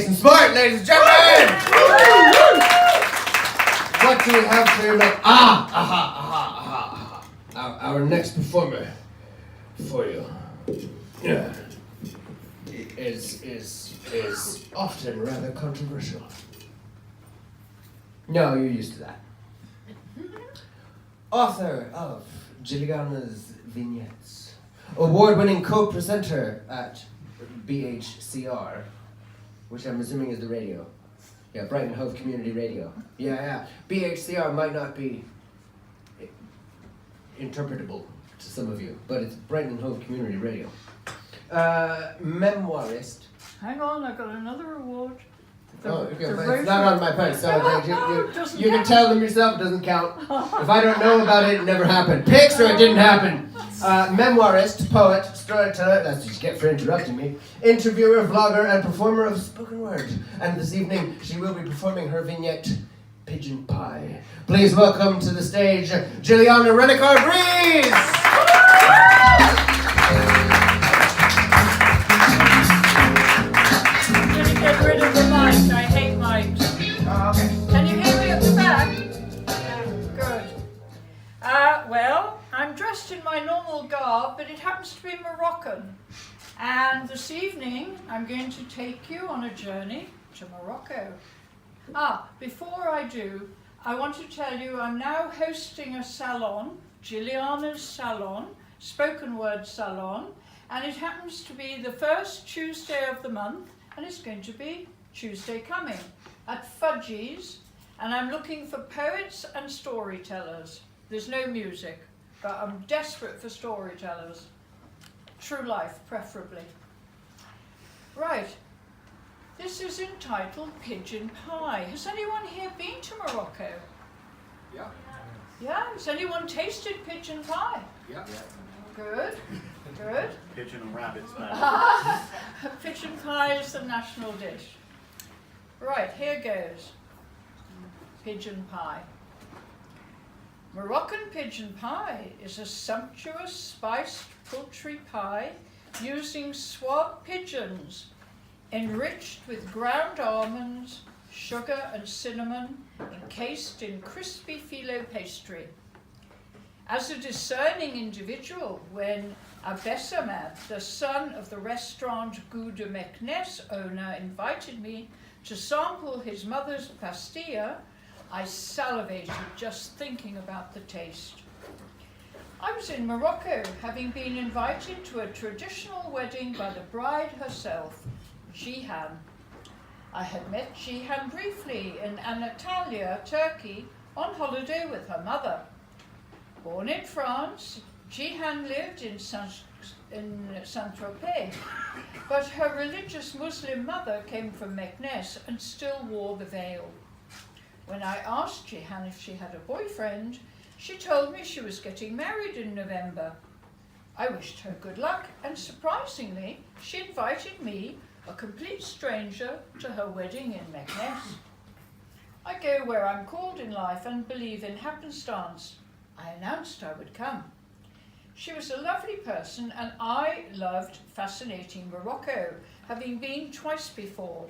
nice and smart, ladies and gentlemen! What do we have for your next... Our next performer for you is often rather controversial. No, you're used to that. Author of Jilliana's Vignettes, award-winning co-presenter at BHCR, which I'm assuming is the radio. Yeah, Brighton Hove Community Radio. Yeah. BHCR might not be interpretable to some of you, but it's Brighton Hove Community Radio. Memoirist. Hang on, I got another award. It's not on my pen, so you can tell them yourself, it doesn't count. If I don't know about it, it never happened. Pics or it didn't happen. Memoirist, poet, storyteller, that's what you get for interrupting me, interviewer, vlogger, and performer of spoken word. And this evening, she will be performing her vignette, Pigeon Pie. Please welcome to the stage, Jilliana Ranicar-Breese! Get rid of the mic. I hate mics. Oh, okay. Can you hear me at the back? Good. Well, I'm dressed in my normal garb, but it happens to be Moroccan. And this evening, I'm going to take you on a journey to Morocco. Before I do, I want to tell you I'm now hosting a salon, Jilliana's Salon, spoken word salon, and it happens to be the first Tuesday of the month, and it's going to be Tuesday coming at Fudgy's, and I'm looking for poets and storytellers. There's no music, but I'm desperate for storytellers. True life, preferably. Right, this is entitled Pigeon Pie. Has anyone here been to Morocco? Yeah. Yeah? Has anyone tasted pigeon pie? Yeah. Good. Pigeon and rabbits, man. Pigeon pie is the national dish. Right, here goes. Pigeon pie. Moroccan pigeon pie is a sumptuous spiced poultry pie using swab pigeons, enriched with ground almonds, sugar and cinnamon, encased in crispy filo pastry. As a discerning individual, when Abessamed, the son of the restaurant Goût de Meknes owner, invited me to sample his mother's pastilla, I salivated just thinking about the taste. I was in Morocco, having been invited to a traditional wedding by the bride herself, Jihan. I had met Jihan briefly in Antalya, Turkey, on holiday with her mother. Born in France, Jihan lived in Saint-Tropez, but her religious Muslim mother came from Meknes and still wore the veil. When I asked Jihan if she had a boyfriend, she told me she was getting married in November. I wished her good luck, and surprisingly, she invited me, a complete stranger, to her wedding in Meknes. I go where I'm called in life and believe in happenstance. I announced I would come. She was a lovely person, and I loved fascinating Morocco, having been twice before.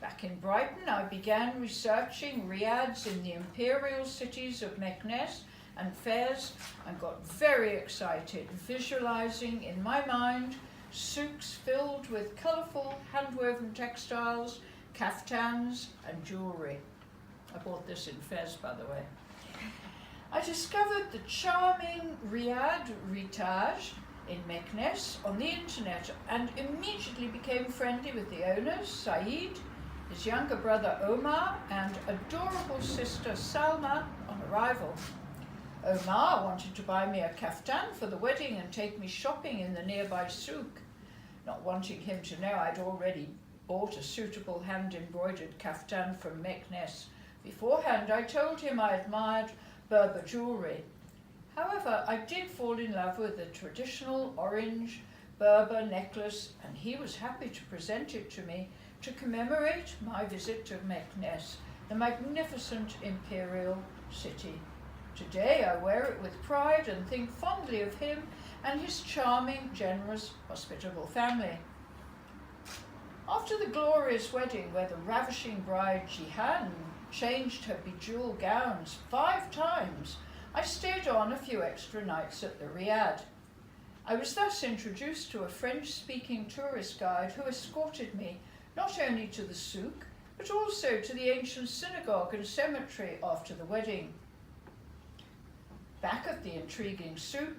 Back in Brighton, I began researching riads in the imperial cities of Meknes and Fez, and got very excited, visualizing in my mind souks filled with colourful hand-woven textiles, kaftans, and jewellery. I bought this in Fez, by the way. I discovered the charming Riad Ritage in Meknes on the internet and immediately became friendly with the owners, Saeed, his younger brother Omar, and adorable sister Salma on arrival. Omar wanted to buy me a kaftan for the wedding and take me shopping in the nearby souk. Not wanting him to know I'd already bought a suitable hand-embroidered kaftan from Meknes. Beforehand, I told him I admired Berber jewellery. However, I did fall in love with the traditional orange Berber necklace, and he was happy to present it to me to commemorate my visit to Meknes, the magnificent imperial city. Today I wear it with pride and think fondly of him and his charming, generous, hospitable family. After the glorious wedding, where the ravishing bride Jilliana changed her bejeweled gowns 5 times, I stayed on a few extra nights at the Riad. I was thus introduced to a French-speaking tourist guide who escorted me not only to the souk, but also to the ancient synagogue and cemetery after the wedding. Back at the intriguing souk,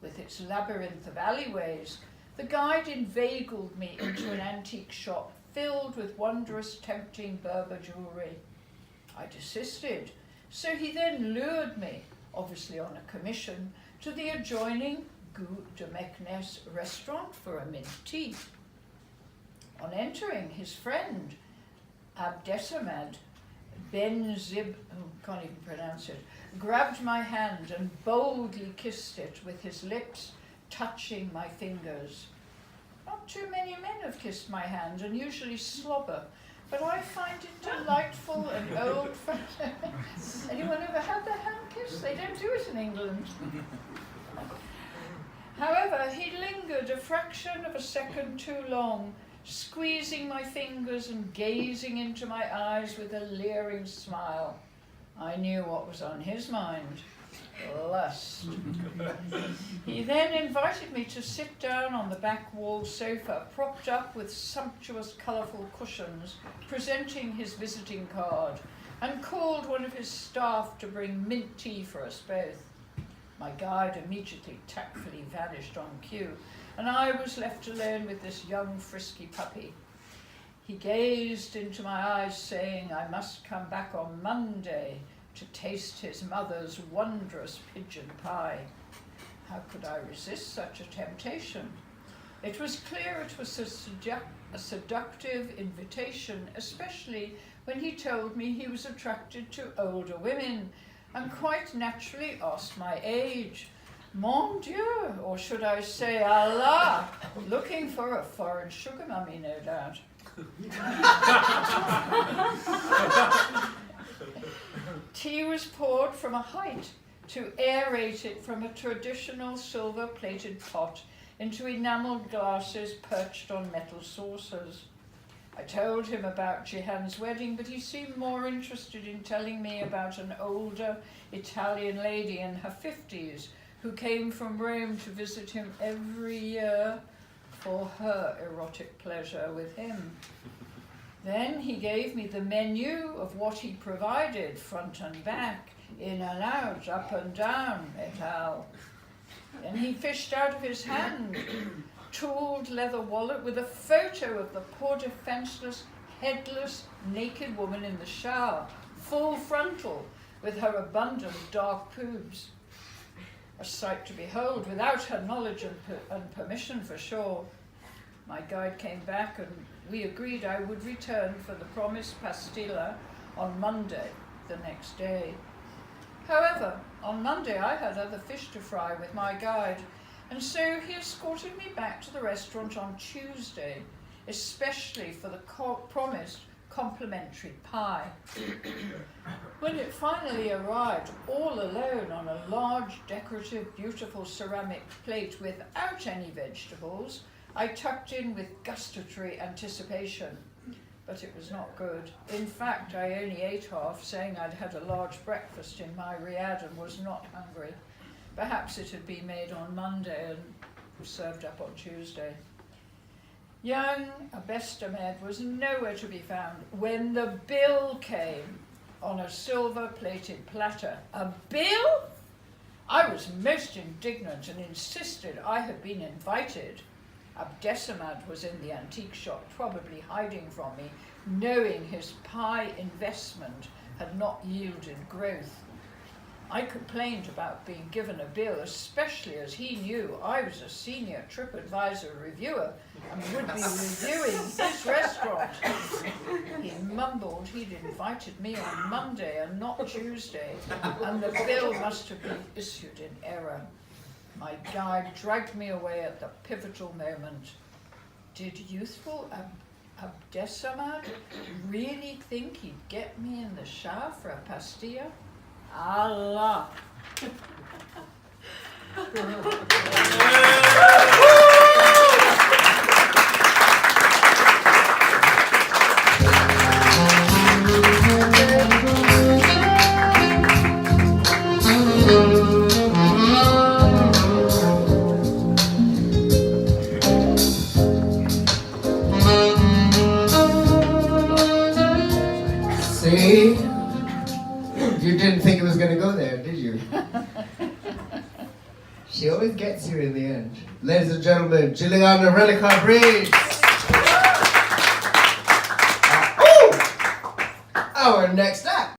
with its labyrinth of alleyways, the guide inveigled me into an antique shop filled with wondrous, tempting Berber jewellery. I desisted, so he then lured me, obviously on a commission, to the adjoining Goût de Meknes restaurant for a mint tea. On entering, his friend, Abdesamad Ben Zib, can't even pronounce it, grabbed my hand and boldly kissed it with his lips, touching my fingers. Not too many men have kissed my hand and usually slobber, but I find it delightful and old-fashioned. Anyone ever had their hand kissed? They don't do it in England. However, he lingered a fraction of a second too long, squeezing my fingers and gazing into my eyes with a leering smile. I knew what was on his mind. Lust. He then invited me to sit down on the back wall sofa, propped up with sumptuous, colourful cushions, presenting his visiting card, and called one of his staff to bring mint tea for us both. My guide immediately tactfully vanished on cue, and I was left alone with this young, frisky puppy. He gazed into my eyes, saying I must come back on Monday to taste his mother's wondrous pigeon pie. How could I resist such a temptation? It was clear it was a seductive invitation, especially when he told me he was attracted to older women, and quite naturally asked my age. Mon Dieu, or should I say Allah, looking for a foreign sugar mummy, no doubt. Tea was poured from a height to aerate it from a traditional silver-plated pot into enamelled glasses perched on metal saucers. I told him about Jilliana's wedding, but he seemed more interested in telling me about an older Italian lady in her 50s who came from Rome to visit him every year for her erotic pleasure with him. Then he gave me the menu of what he provided, front and back, in and out, up and down, et al. Then he fished out of his hand tooled leather wallet with a photo of the poor defenseless, headless, naked woman in the shower, full frontal, with her abundant dark pubes. A sight to behold, without her knowledge and permission for sure. My guide came back and we agreed I would return for the promised pastilla on Monday, the next day. However, on Monday I had other fish to fry with my guide, and so he escorted me back to the restaurant on Tuesday, especially for the promised complimentary pie. When it finally arrived, all alone on a large, decorative, beautiful ceramic plate without any vegetables, I tucked in with gustatory anticipation. But it was not good. In fact, I only ate half, saying I'd had a large breakfast in my riad and was not hungry. Perhaps it had been made on Monday and served up on Tuesday. Young Abdesamad was nowhere to be found when the bill came on a silver-plated platter. A bill? I was most indignant and insisted I had been invited. Abdesamad was in the antique shop, probably hiding from me, knowing his pie investment had not yielded growth. I complained about being given a bill, especially as he knew I was a senior TripAdvisor reviewer and would be reviewing his restaurant. He mumbled he'd invited me on Monday and not Tuesday, and the bill must have been issued in error. My guide dragged me away at the pivotal moment. Did youthful Abdesamad really think he'd get me in the shower for a pastilla? Allah! She always gets you in the end. Ladies and gentlemen, Jilliana Ranicar-Breese. Our next